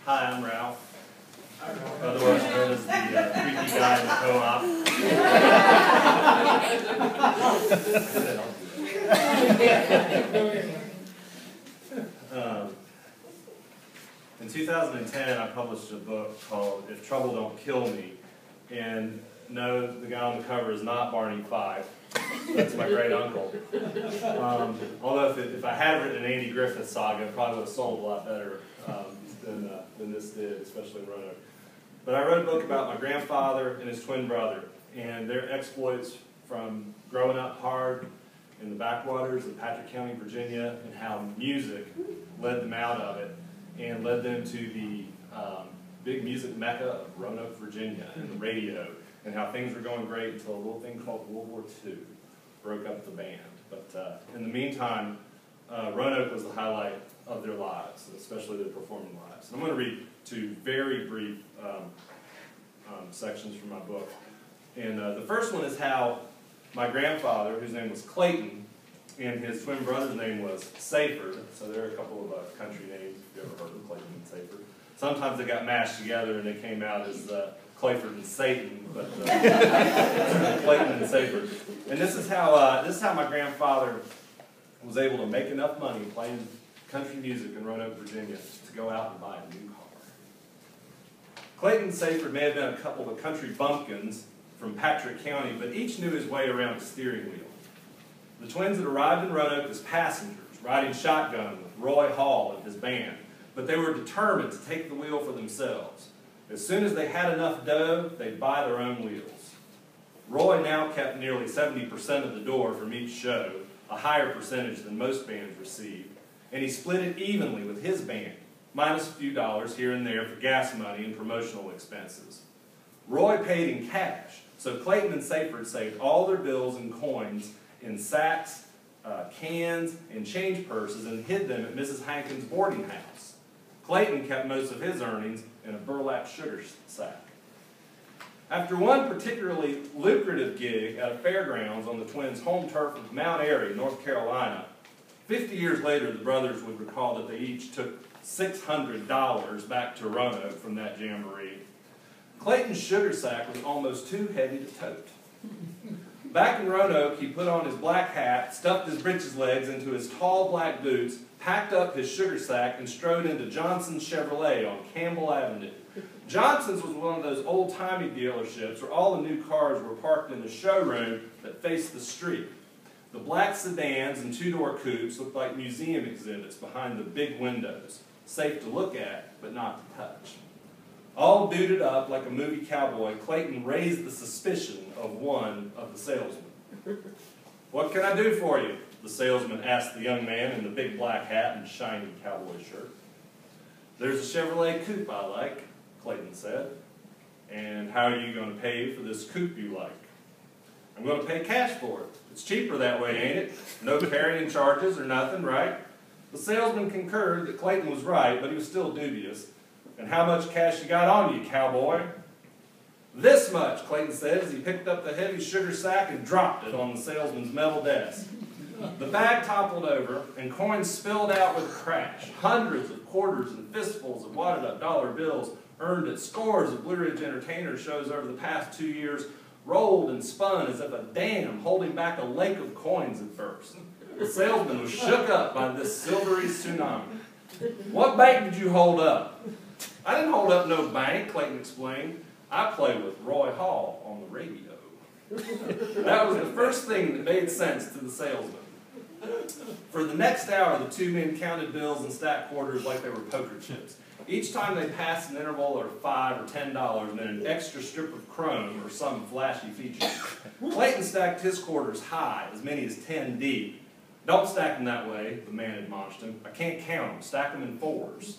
Hi, I'm Ralph. Otherwise known as the creepy guy in the co-op. In 2010, I published a book called If Trouble Don't Kill Me. And no, the guy on the cover is not Barney Fife. That's my great uncle. Although if I had written an Andy Griffith saga, it probably would have sold a lot better than this did, especially in Roanoke. But I wrote a book about my grandfather and his twin brother and their exploits from growing up hard in the backwaters of Patrick County, Virginia, and how music led them out of it and led them to the big music mecca of Roanoke, Virginia, and the radio, and how things were going great until a little thing called World War II broke up the band. But in the meantime, Roanoke was the highlight of their lives, especially their performing lives. And I'm going to read two very brief sections from my book. And the first one is how my grandfather, whose name was Clayton, and his twin brother's name was Saford. So there are a couple of country names, if you've ever heard of Clayton and Saford. Sometimes they got mashed together and they came out as Clayford and Satan, but Clayton and Saford. And this is how my grandfather was able to make enough money playing country music in Roanoke, Virginia, to go out and buy a new car. Clayton and Saford may have been a couple of country bumpkins from Patrick County, but each knew his way around the steering wheel. The twins had arrived in Roanoke as passengers, riding shotgun with Roy Hall and his band, but they were determined to take the wheel for themselves. As soon as they had enough dough, they'd buy their own wheels. Roy now kept nearly 70% of the door from each show, a higher percentage than most bands received, and he split it evenly with his band, minus a few dollars here and there for gas money and promotional expenses. Roy paid in cash, so Clayton and Saford saved all their bills and coins in sacks, cans, and change purses and hid them at Mrs. Hankins' boarding house. Clayton kept most of his earnings in a burlap sugar sack. After one particularly lucrative gig at a fairgrounds on the twins' home turf of Mount Airy, North Carolina, 50 years later the brothers would recall that they each took $600 back to Roanoke from that jamboree. Clayton's sugar sack was almost too heavy to tote. Back in Roanoke, he put on his black hat, stuffed his breeches legs into his tall black boots, packed up his sugar sack, and strode into Johnson's Chevrolet on Campbell Avenue. Johnson's was one of those old-timey dealerships where all the new cars were parked in the showroom that faced the street. The black sedans and two-door coupes looked like museum exhibits behind the big windows, safe to look at, but not to touch. All booted up like a movie cowboy, Clayton raised the suspicion of one of the salesmen. "What can I do for you?" the salesman asked the young man in the big black hat and shiny cowboy shirt. "There's a Chevrolet coupe I like," Clayton said. "And how are you going to pay for this coupe you like?" "I'm going to pay cash for it. It's cheaper that way, ain't it? No carrying charges or nothing, right?" The salesman concurred that Clayton was right, but he was still dubious. "And how much cash you got on you, cowboy?" "This much," Clayton said as he picked up the heavy sugar sack and dropped it on the salesman's metal desk. The bag toppled over, and coins spilled out with a crash. Hundreds of quarters and fistfuls of wadded-up dollar bills earned at scores of Blue Ridge Entertainer shows over the past 2 years rolled and spun as if a dam holding back a lake of coins had burst. The salesman was shook up by this silvery tsunami. "What bank did you hold up?" "I didn't hold up no bank," Clayton explained. "I play with Roy Hall on the radio." That was the first thing that made sense to the salesman. For the next hour, the two men counted bills and stacked quarters like they were poker chips. Each time they passed an interval of $5 or $10 meant an extra strip of chrome or some flashy feature. Clayton stacked his quarters high, as many as 10 deep. "Don't stack them that way," the man admonished him. "I can't count them. Stack them in fours."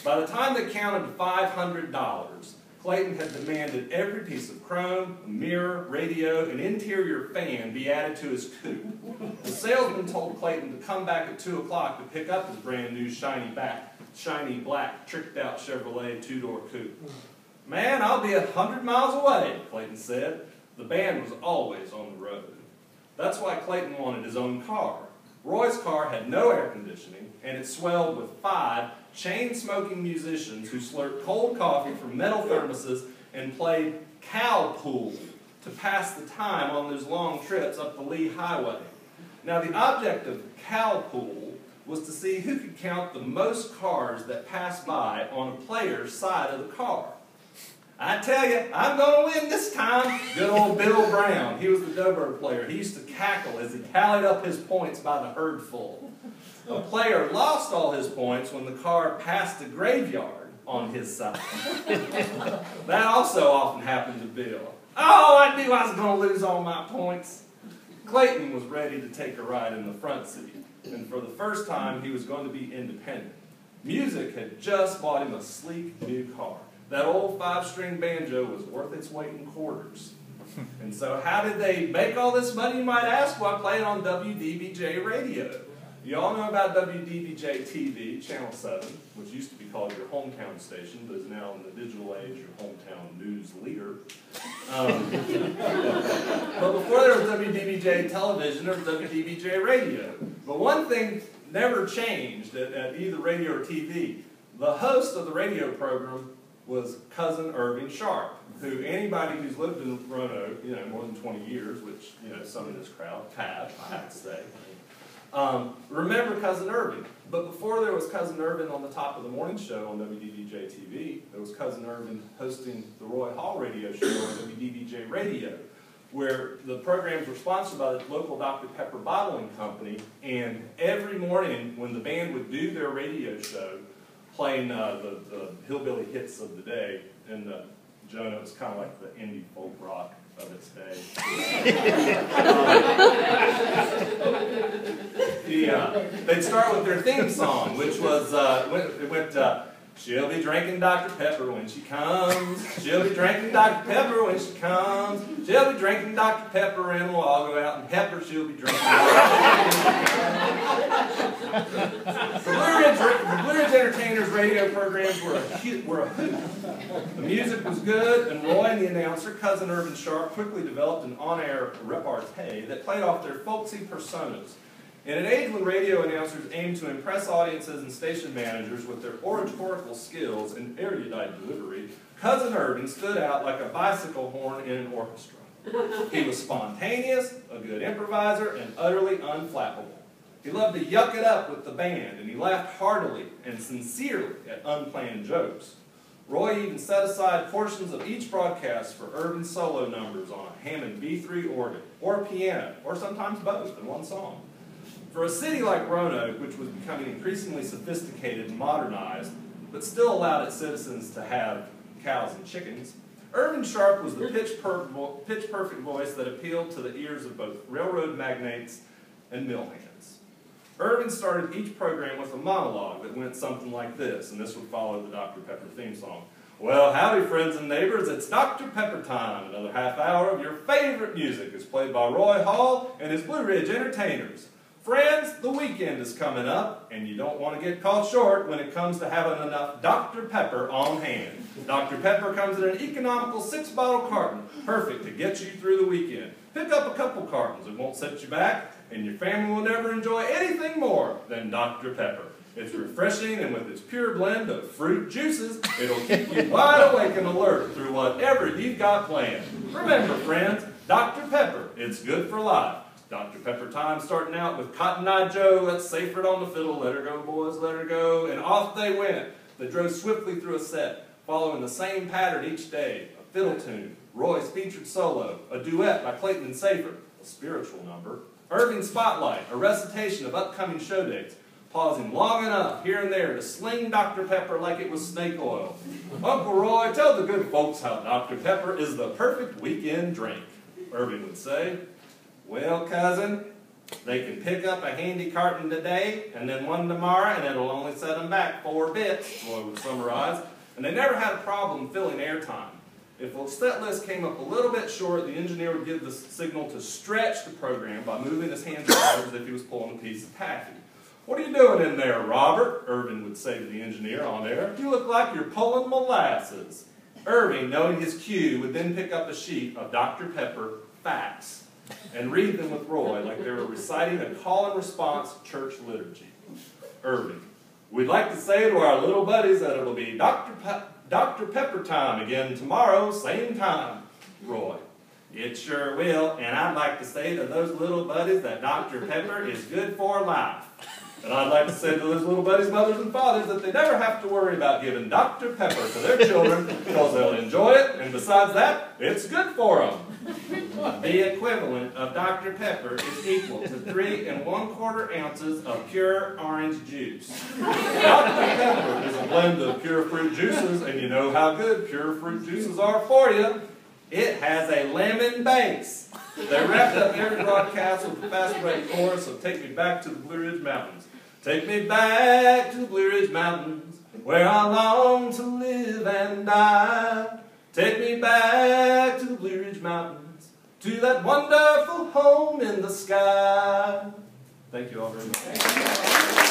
By the time they counted to $500, Clayton had demanded every piece of chrome, a mirror, radio, and interior fan be added to his coupe. The salesman told Clayton to come back at 2 o'clock to pick up his brand new shiny black, tricked-out Chevrolet two-door coupe. "Man, I'll be 100 miles away," Clayton said. The band was always on the road. That's why Clayton wanted his own car. Roy's car had no air conditioning, and it swelled with 5 chain-smoking musicians who slurped cold coffee from metal thermoses and played cow pool to pass the time on those long trips up the Lee Highway. Now, the object of cow pool was to see who could count the most cars that passed by on a player's side of the car. I tell you, I'm going to win this time. Good old Bill Brown. He was the Doughbird player. He used to cackle as he tallied up his points by the herdful. A player lost all his points when the car passed a graveyard on his side. That also often happened to Bill. Oh, I knew I was going to lose all my points. Clayton was ready to take a ride in the front seat, and for the first time he was going to be independent. Music had just bought him a sleek new car. That old 5-string banjo was worth its weight in quarters. And so how did they make all this money, you might ask? Well, I played on WDBJ radio. You all know about WDBJ TV, Channel 7, which used to be called your hometown station, but is now in the digital age your hometown news leader. But before there was WDBJ television, there was WDBJ radio. But one thing never changed at either radio or TV. The host of the radio program was Cousin Irving Sharp, who anybody who's lived in Roanoke, more than 20 years, which, some in this crowd have, I have to say, remember Cousin Irving. But before there was Cousin Irving on the top of the morning show on WDBJ TV, there was Cousin Irving hosting the Roy Hall radio show on WDBJ radio, where the programs were sponsored by the local Dr. Pepper bottling company, and every morning when the band would do their radio show, playing the hillbilly hits of the day, and Jonah, it was kind of like the indie folk rock of its day. They'd start with their theme song, which was, it went, she'll be drinking Dr. Pepper when she comes. She'll be drinking Dr. Pepper when she comes. She'll be drinking Dr. Pepper and we'll all go out and pepper. She'll be drinking The Blue Ridge Entertainers radio programs were a hoot. The music was good, and Roy and the announcer, Cousin Irving Sharp, quickly developed an on-air repartee that played off their folksy personas. In an age when radio announcers aimed to impress audiences and station managers with their oratorical skills and erudite delivery, Cousin Irving stood out like a bicycle horn in an orchestra. He was spontaneous, a good improviser, and utterly unflappable. He loved to yuck it up with the band, and he laughed heartily and sincerely at unplanned jokes. Roy even set aside portions of each broadcast for Irving's solo numbers on a Hammond B3 organ, or piano, or sometimes both in one song. For a city like Roanoke, which was becoming increasingly sophisticated and modernized, but still allowed its citizens to have cows and chickens, Irving Sharp was the pitch-perfect voice that appealed to the ears of both railroad magnates and mill hands. Irving started each program with a monologue that went something like this, and this would follow the Dr. Pepper theme song. Well, howdy, friends and neighbors, it's Dr. Pepper time. Another half hour of your favorite music is played by Roy Hall and his Blue Ridge Entertainers. Friends, the weekend is coming up, and you don't want to get caught short when it comes to having enough Dr. Pepper on hand. Dr. Pepper comes in an economical 6-bottle carton, perfect to get you through the weekend. Pick up a couple cartons, it won't set you back, and your family will never enjoy anything more than Dr. Pepper. It's refreshing, and with its pure blend of fruit juices, it'll keep you wide awake and alert through whatever you've got planned. Remember, friends, Dr. Pepper, it's good for life. Dr. Pepper time starting out with Cotton Eye Joe, that's Saford on the fiddle, let her go, boys, let her go, and off they went. They drove swiftly through a set, following the same pattern each day, a fiddle tune, Roy's featured solo, a duet by Clayton and Saford, a spiritual number, Irving Spotlight, a recitation of upcoming show dates, pausing long enough here and there to sling Dr. Pepper like it was snake oil. Uncle Roy, tell the good folks how Dr. Pepper is the perfect weekend drink, Irving would say. Well, cousin, they can pick up a handy carton today, and then one tomorrow, and it'll only set them back 4 bits, Roy would summarize. And they never had a problem filling airtime. If a set list came up a little bit short, the engineer would give the signal to stretch the program by moving his hands forward as if he was pulling a piece of taffy. What are you doing in there, Robert? Irving would say to the engineer on air. You look like you're pulling molasses. Irving, knowing his cue, would then pick up a sheet of Dr. Pepper facts. and read them with Roy like they were reciting a call and response church liturgy. Irving, we'd like to say to our little buddies that it'll be Dr. Pepper time again tomorrow, same time. Roy, it sure will, and I'd like to say to those little buddies that Dr. Pepper is good for life. And I'd like to say to those little buddies' mothers and fathers that they never have to worry about giving Dr. Pepper to their children because they'll enjoy it, and besides that, it's good for them. The equivalent of Dr. Pepper is equal to 3 1/4 ounces of pure orange juice. Dr. Pepper is a blend of pure fruit juices, and you know how good pure fruit juices are for you. It has a lemon base. They wrapped up every broadcast with a fast break chorus of Take Me Back to the Blue Ridge Mountains. Take me back to the Blue Ridge Mountains, where I long to live and die. Take me back to the Blue Ridge Mountains, to that wonderful home in the sky. Thank you all very much.